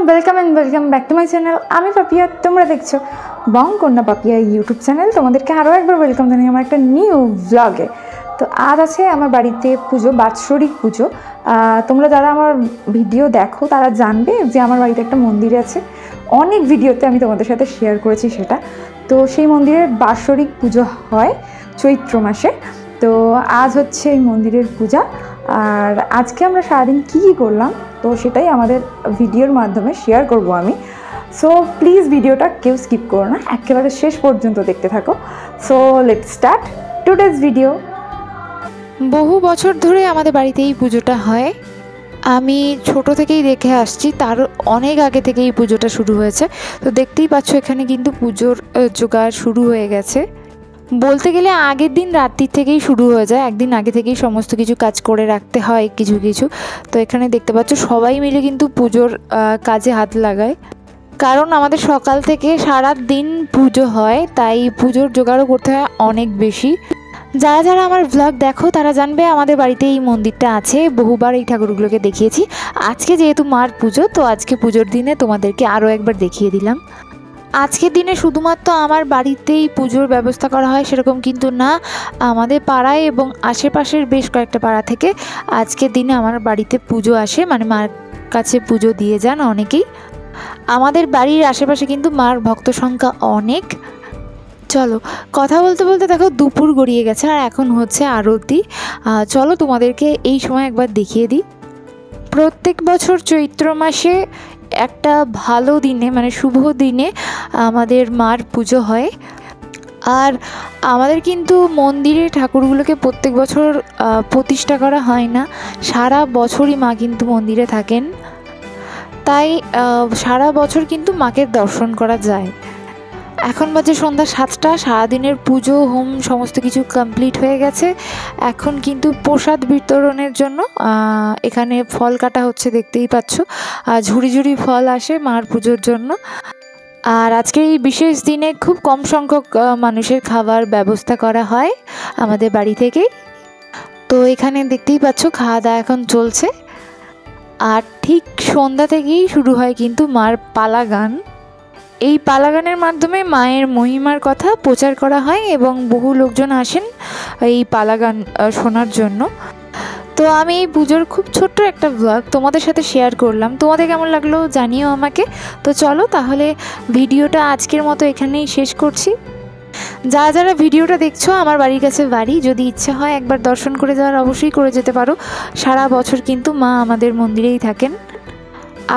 Welcome back to my channel. আমি পাপিয়া, তোমরা দেখছো বংকন্যা পাপিয়া ইউটিউব চ্যানেল। তোমাদেরকে আরও একবার ওয়েলকাম জানাই আমার একটা নিউ ব্লগে। তো আজ আছে আমার বাড়িতে পুজো, বাৎসরিক পুজো। তোমরা যারা আমার ভিডিও দেখো তারা জানবে যে আমার বাড়িতে একটা মন্দির আছে। অনেক ভিডিওতে আমি তোমাদের সাথে শেয়ার করেছি সেটা। তো সেই মন্দিরের বাৎসরিক পুজো হয় চৈত্র মাসে। তো আজ হচ্ছে এই মন্দিরের পূজা। আর আজকে আমরা সারাদিন কী করলাম তো সেটাই আমাদের ভিডিওর মাধ্যমে শেয়ার করব আমি। সো প্লিজ ভিডিওটা কেউ স্কিপ করো না, একেবারে শেষ পর্যন্ত দেখতে থাকো। So let's start today's video. বহু বছর ধরে আমাদের বাড়িতে এই পুজোটা হয়। আমি ছোট থেকেই দেখে আসছি, তার অনেক আগে থেকে এই পুজোটা শুরু হয়েছে। তো দেখতেই পাচ্ছ এখানে কিন্তু পুজোর জোগাড় শুরু হয়ে গেছে। বলতে গেলে আগের দিন রাত্রি থেকেই শুরু হয়ে যায়, একদিন আগে থেকেই সমস্ত কিছু কাজ করে রাখতে হয় কিছু কিছু। তো এখানে দেখতে পাচ্ছ সবাই মিলে কিন্তু পুজোর কাজে হাত লাগায়, কারণ আমাদের সকাল থেকে সারা দিন পুজো হয়, তাই পুজোর জোগাড়ও করতে হয় অনেক বেশি। যারা যারা আমার ব্লগ দেখো তারা জানবে আমাদের বাড়িতে এই মন্দিরটা আছে, বহুবার এই ঠাকুরগুলোকে দেখিয়েছি। আজকে যেহেতু মার পুজো, তো আজকে পুজোর দিনে তোমাদেরকে আরও একবার দেখিয়ে দিলাম। আজকের দিনে শুধুমাত্র আমার বাড়িতেই পুজোর ব্যবস্থা করা হয় সেরকম কিন্তু না, আমাদের পাড়ায় এবং আশেপাশের বেশ কয়েকটা পাড়া থেকে আজকের দিনে আমার বাড়িতে পুজো আসে, মানে মার কাছে পুজো দিয়ে যান অনেকেই। আমাদের বাড়ির আশেপাশে কিন্তু মার ভক্ত সংখ্যা অনেক। চলো কথা বলতে বলতে দেখো দুপুর গড়িয়ে গেছে আর এখন হচ্ছে আরতি। চলো তোমাদেরকে এই সময় একবার দেখিয়ে দিই। প্রত্যেক বছর চৈত্র মাসে একটা ভালো দিনে, মানে শুভ দিনে আমাদের মার পুজো হয়। আর আমাদের কিন্তু মন্দিরে ঠাকুরগুলোকে প্রত্যেক বছর প্রতিষ্ঠা করা হয় না, সারা বছরই মা কিন্তু মন্দিরে থাকেন, তাই সারা বছর কিন্তু মাকে দর্শন করা যায়। এখন বাজে সন্ধ্যা 7টা, সারাদিনের পুজো হোম সমস্ত কিছু কমপ্লিট হয়ে গেছে। এখন কিন্তু প্রসাদ বিতরণের জন্য এখানে ফল কাটা হচ্ছে, দেখতেই পাচ্ছ। ঝুড়ি ঝুড়ি ফল আসে মার পুজোর জন্য। আর আজকের এই বিশেষ দিনে খুব কম সংখ্যক মানুষের খাবার ব্যবস্থা করা হয় আমাদের বাড়ি থেকেই। তো এখানে দেখতেই পাচ্ছ খাওয়া দাওয়া এখন চলছে। আর ঠিক সন্ধ্যা থেকেই শুরু হয় কিন্তু মার পালা গান। এই পালা গানের মাধ্যমে মায়ের মহিমার কথা প্রচার করা হয় এবং বহু লোকজন আসেন এই পালা গান শোনার জন্য। তো আমি এই পুজোর খুব ছোট্ট একটা ব্লগ তোমাদের সাথে শেয়ার করলাম, তোমাদের কেমন লাগলো জানিও আমাকে। তো চলো তাহলে ভিডিওটা আজকের মতো এখানেই শেষ করছি। যারা যারা ভিডিওটা দেখছো আমার বাড়ির কাছে বাড়ি, যদি ইচ্ছা হয় একবার দর্শন করে যাওয়ার অবশ্যই করে যেতে পারো। সারা বছর কিন্তু মা আমাদের মন্দিরেই থাকেন।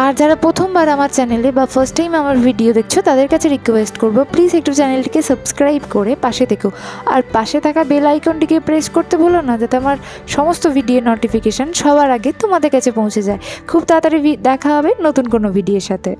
আর যারা প্রথমবার আমার চ্যানেলে বা ফার্স্ট টাইম আমার ভিডিও দেখছো তাদের কাছে রিকোয়েস্ট করবো প্লিজ একটু চ্যানেলটিকে সাবস্ক্রাইব করে পাশে থেকো। আর পাশে থাকা বেল আইকনটিকে প্রেস করতে ভুলো না, যাতে আমার সমস্ত ভিডিও নোটিফিকেশান সবার আগে তোমাদের কাছে পৌঁছে যায়। খুব তাড়াতাড়ি দেখা হবে নতুন কোনো ভিডিওর সাথে।